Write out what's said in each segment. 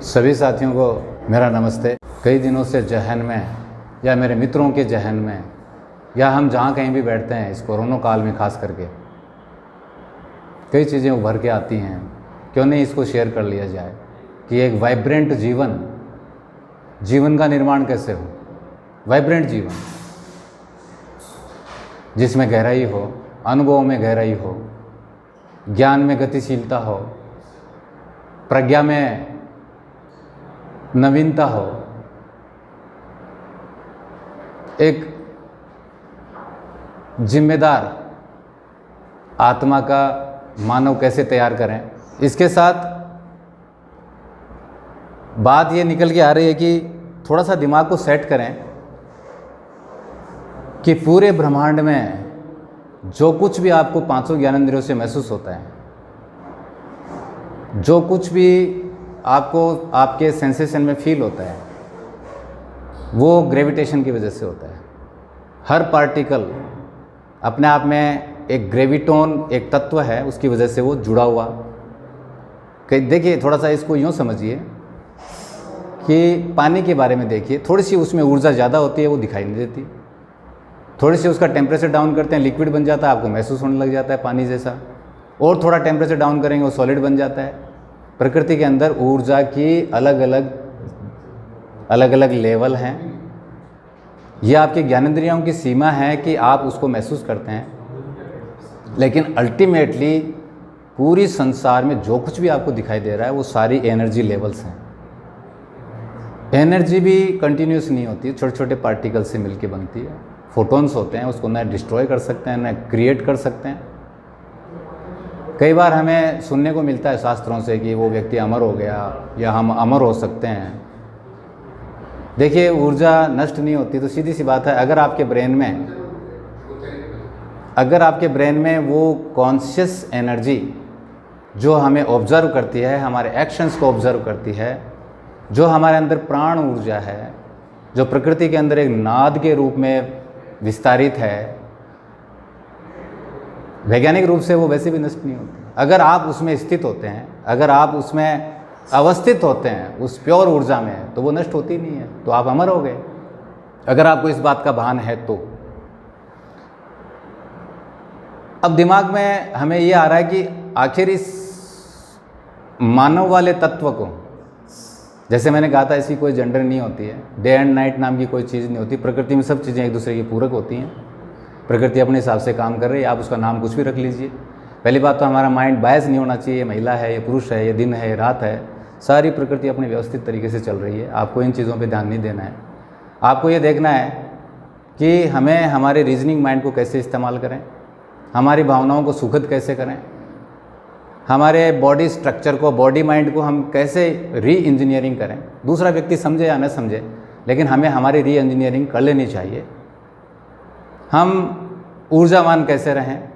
सभी साथियों को मेरा नमस्ते। कई दिनों से जहन में या मेरे मित्रों के जहन में या हम जहाँ कहीं भी बैठते हैं इस कोरोना काल में खास करके कई चीज़ें उभर के आती हैं। क्यों नहीं इसको शेयर कर लिया जाए कि एक वाइब्रेंट जीवन का निर्माण कैसे हो। वाइब्रेंट जीवन जिसमें गहराई हो, अनुभवों में गहराई हो, ज्ञान में गतिशीलता हो, प्रज्ञा में नवीनता हो, एक जिम्मेदार आत्मा का मानव कैसे तैयार करें। इसके साथ बात ये निकल के आ रही है कि थोड़ा सा दिमाग को सेट करें कि पूरे ब्रह्मांड में जो कुछ भी आपको पांचों ज्ञानेंद्रियों से महसूस होता है, जो कुछ भी आपको आपके सेंसेशन में फील होता है, वो ग्रेविटेशन की वजह से होता है। हर पार्टिकल अपने आप में एक ग्रेविटोन एक तत्व है, उसकी वजह से वो जुड़ा हुआ। देखिए थोड़ा सा इसको यूँ समझिए कि पानी के बारे में देखिए, थोड़ी सी उसमें ऊर्जा ज़्यादा होती है, वो दिखाई नहीं देती। थोड़ी सी उसका टेम्परेचर डाउन करते हैं, लिक्विड बन जाता है, आपको महसूस होने लग जाता है पानी जैसा। और थोड़ा टेम्परेचर डाउन करेंगे वो सॉलिड बन जाता है। प्रकृति के अंदर ऊर्जा की अलग अलग लेवल हैं। ये आपके ज्ञानेंद्रियों की सीमा है कि आप उसको महसूस करते हैं, लेकिन अल्टीमेटली पूरी संसार में जो कुछ भी आपको दिखाई दे रहा है वो सारी एनर्जी लेवल्स हैं। एनर्जी भी कंटिन्यूस नहीं होती, छोटे छोटे पार्टिकल से मिलके बनती है। फोटॉन्स होते हैं, उसको न डिस्ट्रॉय कर सकते हैं न क्रिएट कर सकते हैं। कई बार हमें सुनने को मिलता है शास्त्रों से कि वो व्यक्ति अमर हो गया या हम अमर हो सकते हैं। देखिए ऊर्जा नष्ट नहीं होती, तो सीधी सी बात है, अगर आपके ब्रेन में वो कॉन्शियस एनर्जी जो हमें ऑब्जर्व करती है, हमारे एक्शंस को ऑब्जर्व करती है, जो हमारे अंदर प्राण ऊर्जा है, जो प्रकृति के अंदर एक नाद के रूप में विस्तारित है, वैज्ञानिक रूप से वो वैसे भी नष्ट नहीं होती। अगर आप उसमें स्थित होते हैं, अगर आप उसमें अवस्थित होते हैं उस प्योर ऊर्जा में, तो वो नष्ट होती नहीं है, तो आप अमर हो गए, अगर आपको इस बात का भान है तो। अब दिमाग में हमें ये आ रहा है कि आखिर इस मानव वाले तत्व को, जैसे मैंने कहा था इसकी कोई जेंडर नहीं होती है, डे एंड नाइट नाम की कोई चीज़ नहीं होती। प्रकृति में सब चीज़ें एक दूसरे की पूरक होती हैं। प्रकृति अपने हिसाब से काम कर रही है, आप उसका नाम कुछ भी रख लीजिए। पहली बात तो हमारा माइंड बायस नहीं होना चाहिए, महिला है, ये पुरुष है, ये दिन है, ये रात है, सारी प्रकृति अपने व्यवस्थित तरीके से चल रही है। आपको इन चीज़ों पे ध्यान नहीं देना है। आपको ये देखना है कि हमें हमारे रीजनिंग माइंड को कैसे इस्तेमाल करें, हमारी भावनाओं को सुखद कैसे करें, हमारे बॉडी स्ट्रक्चर को, बॉडी माइंड को हम कैसे री इंजीनियरिंग करें। दूसरा व्यक्ति समझे या न समझे, लेकिन हमें हमारी री इंजीनियरिंग कर लेनी चाहिए। हम ऊर्जावान कैसे रहें,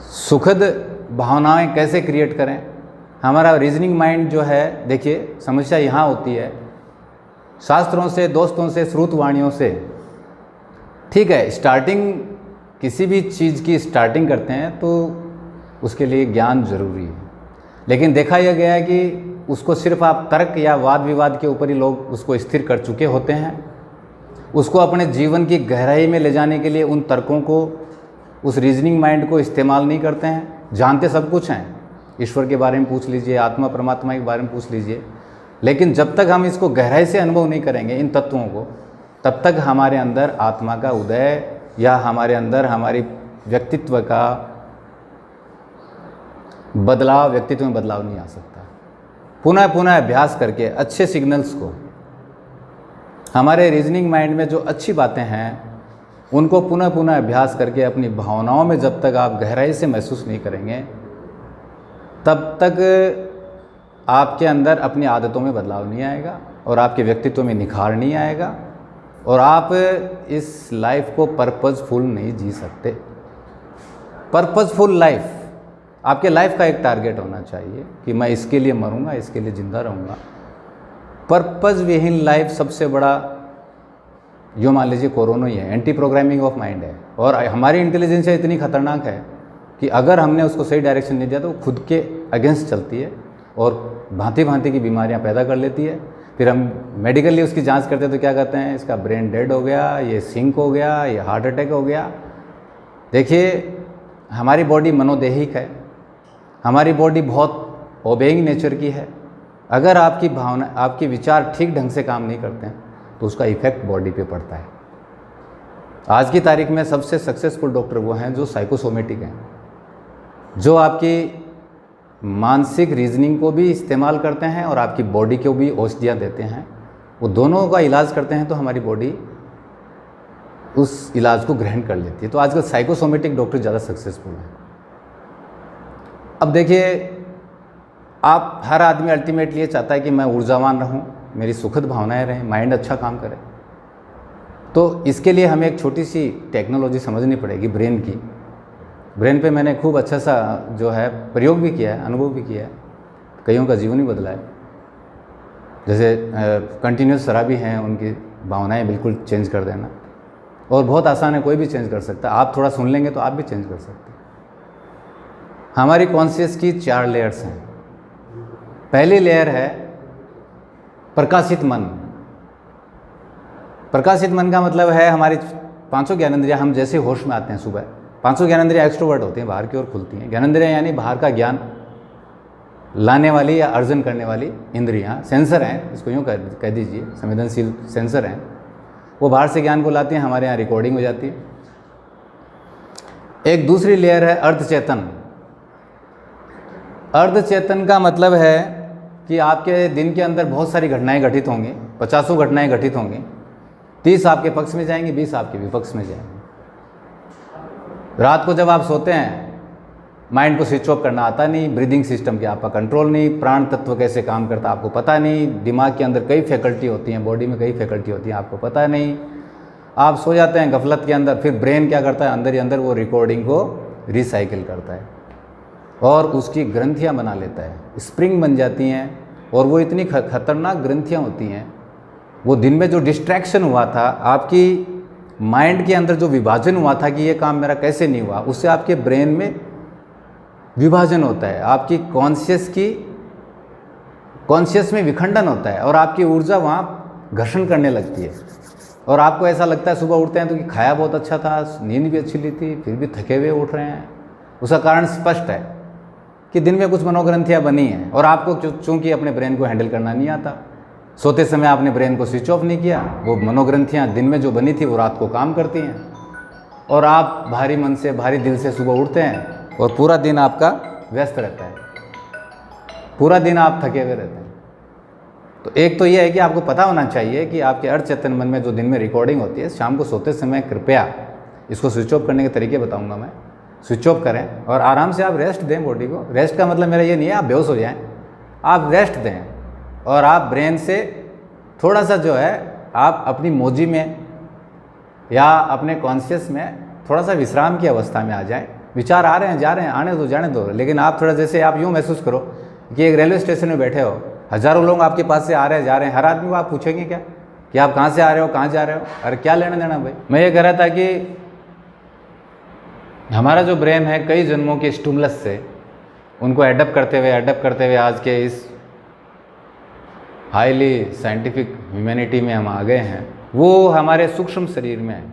सुखद भावनाएं कैसे क्रिएट करें। हमारा रीजनिंग माइंड जो है, देखिए समस्या यहाँ होती है, शास्त्रों से, दोस्तों से, श्रुतवाणियों से, ठीक है, स्टार्टिंग किसी भी चीज़ की स्टार्टिंग करते हैं तो उसके लिए ज्ञान जरूरी है। लेकिन देखा यह गया है कि उसको सिर्फ आप तर्क या वाद विवाद के ऊपर ही लोग उसको स्थिर कर चुके होते हैं। उसको अपने जीवन की गहराई में ले जाने के लिए उन तर्कों को, उस रीजनिंग माइंड को इस्तेमाल नहीं करते हैं। जानते सब कुछ हैं, ईश्वर के बारे में पूछ लीजिए, आत्मा परमात्मा के बारे में पूछ लीजिए, लेकिन जब तक हम इसको गहराई से अनुभव नहीं करेंगे इन तत्वों को, तब तक हमारे अंदर आत्मा का उदय या हमारे अंदर हमारी व्यक्तित्व का बदलाव, व्यक्तित्व में बदलाव नहीं आ सकता। पुनः पुनः अभ्यास करके अच्छे सिग्नल्स को, हमारे रीजनिंग माइंड में जो अच्छी बातें हैं उनको पुनः पुनः अभ्यास करके अपनी भावनाओं में जब तक आप गहराई से महसूस नहीं करेंगे, तब तक आपके अंदर अपनी आदतों में बदलाव नहीं आएगा और आपके व्यक्तित्व में निखार नहीं आएगा और आप इस लाइफ को पर्पजफुल नहीं जी सकते। पर्पजफुल लाइफ, आपके लाइफ का एक टारगेट होना चाहिए कि मैं इसके लिए मरूंगा, इसके लिए ज़िंदा रहूँगा। पर्पज विहीन लाइफ सबसे बड़ा, जो मान लीजिए कोरोना ही है, एंटी प्रोग्रामिंग ऑफ माइंड है। और हमारी इंटेलिजेंस इतनी खतरनाक है कि अगर हमने उसको सही डायरेक्शन नहीं दिया तो खुद के अगेंस्ट चलती है और भांति भांति की बीमारियां पैदा कर लेती है। फिर हम मेडिकली उसकी जांच करते हैं तो क्या कहते हैं, इसका ब्रेन डेड हो गया, ये सिंक हो गया, ये हार्ट अटैक हो गया। देखिए, हमारी बॉडी मनोदेहिक है, हमारी बॉडी बहुत ओबेइंग नेचर की है। अगर आपकी भावना, आपके विचार ठीक ढंग से काम नहीं करते हैं तो उसका इफेक्ट बॉडी पे पड़ता है। आज की तारीख में सबसे सक्सेसफुल डॉक्टर वो हैं जो साइकोसोमेटिक हैं, जो आपकी मानसिक रीजनिंग को भी इस्तेमाल करते हैं और आपकी बॉडी को भी औषधियाँ देते हैं। वो दोनों का इलाज करते हैं तो हमारी बॉडी उस इलाज को ग्रहण कर लेती है। तो आजकल साइकोसोमेटिक डॉक्टर ज़्यादा सक्सेसफुल हैं। अब देखिए, आप हर आदमी अल्टीमेटली ये चाहता है कि मैं ऊर्जावान रहूं, मेरी सुखद भावनाएं रहें, माइंड अच्छा काम करे। तो इसके लिए हमें एक छोटी सी टेक्नोलॉजी समझनी पड़ेगी ब्रेन की। ब्रेन पे मैंने खूब अच्छा सा जो है प्रयोग भी किया है, अनुभव भी किया है, कईयों का जीवन ही बदला है। जैसे कंटिन्यूस शराबी हैं, उनकी भावनाएं बिल्कुल चेंज कर देना, और बहुत आसान है, कोई भी चेंज कर सकता है। आप थोड़ा सुन लेंगे तो आप भी चेंज कर सकते हैं। हमारी कॉन्शियस की 4 लेयर्स हैं। पहली लेयर है प्रकाशित मन। प्रकाशित मन का मतलब है हमारी 5 ज्ञानेंद्रियाँ, हम जैसे होश में आते हैं सुबह, 5 ज्ञानेंद्रियाँ एक्सट्रोवर्ट होती हैं, बाहर की ओर खुलती हैं। ज्ञानेंद्रियाँ यानी बाहर का ज्ञान लाने वाली या अर्जन करने वाली इंद्रियाँ, सेंसर हैं, इसको यूँ कह दीजिए, संवेदनशील सेंसर हैं। वो बाहर से ज्ञान को लाती हैं, हमारे यहाँ रिकॉर्डिंग हो जाती है। एक दूसरी लेयर है अर्धचेतन। अर्धचेतन का मतलब है कि आपके दिन के अंदर बहुत सारी घटनाएं घटित होंगी, 50 घटनाएं घटित होंगी, 30 आपके पक्ष में जाएंगी, 20 आपके विपक्ष में जाएंगी। रात को जब आप सोते हैं, माइंड को स्विच ऑफ करना आता नहीं, ब्रीदिंग सिस्टम की आपका कंट्रोल नहीं, प्राण तत्व कैसे काम करता आपको पता नहीं, दिमाग के अंदर कई फैकल्टी होती हैं, बॉडी में कई फैकल्टी होती हैं, आपको पता नहीं। आप सो जाते हैं गफलत के अंदर, फिर ब्रेन क्या करता है, अंदर ही अंदर वो रिकॉर्डिंग को रिसाइकिल करता है और उसकी ग्रंथियाँ बना लेता है, स्प्रिंग बन जाती हैं। और वो इतनी खतरनाक ग्रंथियाँ होती हैं, वो दिन में जो डिस्ट्रैक्शन हुआ था, आपकी माइंड के अंदर जो विभाजन हुआ था कि ये काम मेरा कैसे नहीं हुआ, उससे आपके ब्रेन में विभाजन होता है, आपकी कॉन्शियस में विखंडन होता है और आपकी ऊर्जा वहाँ घर्षण करने लगती है। और आपको ऐसा लगता है सुबह उठते हैं तो कि खाया बहुत अच्छा था, नींद भी अच्छी ली थी, फिर भी थके हुए उठ रहे हैं। उसका कारण स्पष्ट है कि दिन में कुछ मनोग्रंथियाँ बनी हैं और आपको चूँकि अपने ब्रेन को हैंडल करना नहीं आता, सोते समय आपने ब्रेन को स्विच ऑफ नहीं किया, वो मनोग्रंथियाँ दिन में जो बनी थी वो रात को काम करती हैं और आप भारी मन से, भारी दिल से सुबह उठते हैं और पूरा दिन आपका व्यस्त रहता है, पूरा दिन आप थके हुए रहते हैं। तो एक तो ये है कि आपको पता होना चाहिए कि आपके अर्धचेतन मन में जो दिन में रिकॉर्डिंग होती है, शाम को सोते समय कृपया इसको स्विच ऑफ करने के तरीके बताऊंगा मैं। स्विच ऑफ करें और आराम से आप रेस्ट दें बॉडी को। रेस्ट का मतलब मेरा ये नहीं है आप बेहोश हो जाएं, आप रेस्ट दें और आप ब्रेन से थोड़ा सा जो है आप अपनी मौजी में या अपने कॉन्शियस में थोड़ा सा विश्राम की अवस्था में आ जाएं। विचार आ रहे हैं, जा रहे हैं, आने दो, जाने दो, लेकिन आप थोड़ा जैसे आप यूँ महसूस करो कि एक रेलवे स्टेशन में बैठे हो, हज़ारों लोग आपके पास से आ रहे हैं, जा रहे हैं, हर आदमी को आप पूछेंगे क्या कि आप कहाँ से आ रहे हो, कहाँ जा रहे हो? अरे क्या लेना देना भाई। मैं ये कह रहा था कि हमारा जो ब्रेन है कई जन्मों के स्टिमुलस से उनको एडप्ट करते हुए आज के इस हाईली साइंटिफिक ह्यूमैनिटी में हम आ गए हैं। वो हमारे सूक्ष्म शरीर में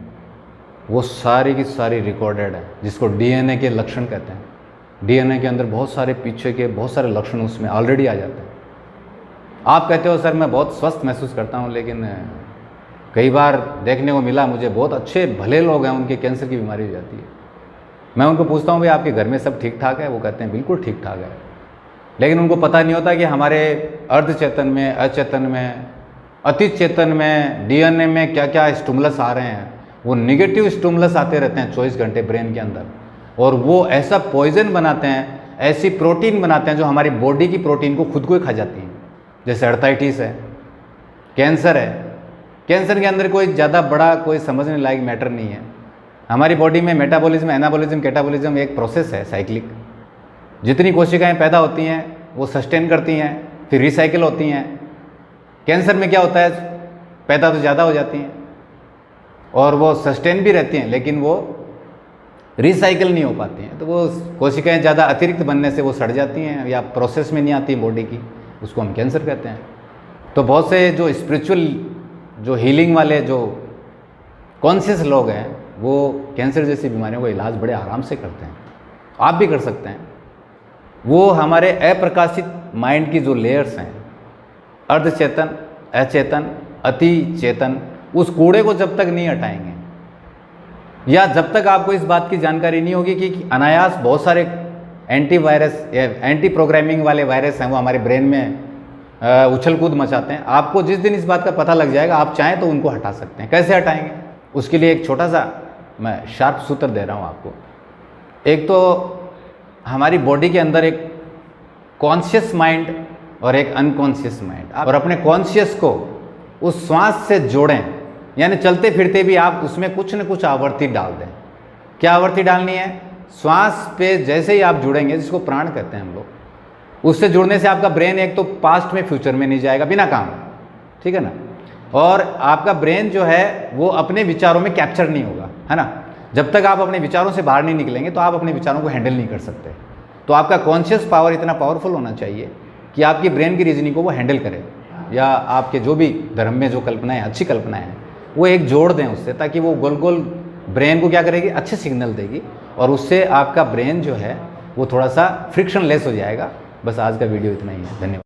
वो सारी की सारी रिकॉर्डेड है, जिसको डीएनए के लक्षण कहते हैं। डीएनए के अंदर बहुत सारे पीछे के बहुत सारे लक्षण उसमें ऑलरेडी आ जाते हैं। आप कहते हो सर मैं बहुत स्वस्थ महसूस करता हूँ, लेकिन कई बार देखने को मिला मुझे बहुत अच्छे भले लोग हैं, उनके कैंसर की बीमारी हो जाती है। मैं उनको पूछता हूँ भाई आपके घर में सब ठीक ठाक है? वो कहते हैं बिल्कुल ठीक ठाक है। लेकिन उनको पता नहीं होता कि हमारे अर्धचेतन में, अचेतन में, अति चेतन में, डीएनए में क्या क्या स्टिमुलस आ रहे हैं। वो निगेटिव स्टिमुलस आते रहते हैं 24 घंटे ब्रेन के अंदर, और वो ऐसा पॉइजन बनाते हैं, ऐसी प्रोटीन बनाते हैं जो हमारी बॉडी की प्रोटीन को खुद को ही खा जाती हैं। जैसे अर्थाइटिस है, कैंसर है। कैंसर के अंदर कोई ज़्यादा बड़ा कोई समझने लायक मैटर नहीं है। हमारी बॉडी में मेटाबॉलिज्म, एनाबॉलिज्म, कैटाबॉलिज्म एक प्रोसेस है साइक्लिक। जितनी कोशिकाएं पैदा होती हैं वो सस्टेन करती हैं, फिर रिसाइकिल होती हैं। कैंसर में क्या होता है, पैदा तो ज़्यादा हो जाती हैं और वो सस्टेन भी रहती हैं, लेकिन वो रिसाइकिल नहीं हो पाती हैं, तो वो कोशिकाएं ज़्यादा अतिरिक्त बनने से वो सड़ जाती हैं या प्रोसेस में नहीं आती बॉडी की, उसको हम कैंसर कहते हैं। तो बहुत से जो स्पिरिचुअल जो हीलिंग वाले जो कॉन्शियस लोग हैं वो कैंसर जैसी बीमारियों का इलाज बड़े आराम से करते हैं, आप भी कर सकते हैं। वो हमारे अप्रकाशित माइंड की जो लेयर्स हैं, अर्धचेतन, अचेतन, अति चेतन, उस कूड़े को जब तक नहीं हटाएंगे या जब तक आपको इस बात की जानकारी नहीं होगी कि अनायास बहुत सारे एंटीवायरस या एंटी प्रोग्रामिंग वाले वायरस हैं वो हमारे ब्रेन में उछल कूद मचाते हैं, आपको जिस दिन इस बात का पता लग जाएगा आप चाहें तो उनको हटा सकते हैं। कैसे हटाएंगे? उसके लिए एक छोटा सा मैं शार्प सूत्र दे रहा हूँ आपको। एक तो हमारी बॉडी के अंदर एक कॉन्शियस माइंड और एक अनकॉन्शियस माइंड, और अपने कॉन्शियस को उस श्वास से जोड़ें, यानी चलते फिरते भी आप उसमें कुछ न कुछ आवृत्ति डाल दें। क्या आवृत्ति डालनी है? श्वास पे जैसे ही आप जुड़ेंगे, जिसको प्राण कहते हैं हम लोग, उससे जुड़ने से आपका ब्रेन एक तो पास्ट में फ्यूचर में नहीं जाएगा बिना काम, ठीक है ना, और आपका ब्रेन जो है वो अपने विचारों में कैप्चर नहीं होगा, है ना। जब तक आप अपने विचारों से बाहर नहीं निकलेंगे तो आप अपने विचारों को हैंडल नहीं कर सकते। तो आपका कॉन्शियस पावर इतना पावरफुल होना चाहिए कि आपकी ब्रेन की रीजनिंग को वो हैंडल करे, या आपके जो भी धर्म में जो कल्पनाएं, अच्छी कल्पनाएं हैं, वो एक जोड़ दें उससे, ताकि वो गोल गोल ब्रेन को क्या करेगी, अच्छे सिग्नल देगी, और उससे आपका ब्रेन जो है वो थोड़ा सा फ्रिक्शन लेस हो जाएगा। बस आज का वीडियो इतना ही है, धन्यवाद।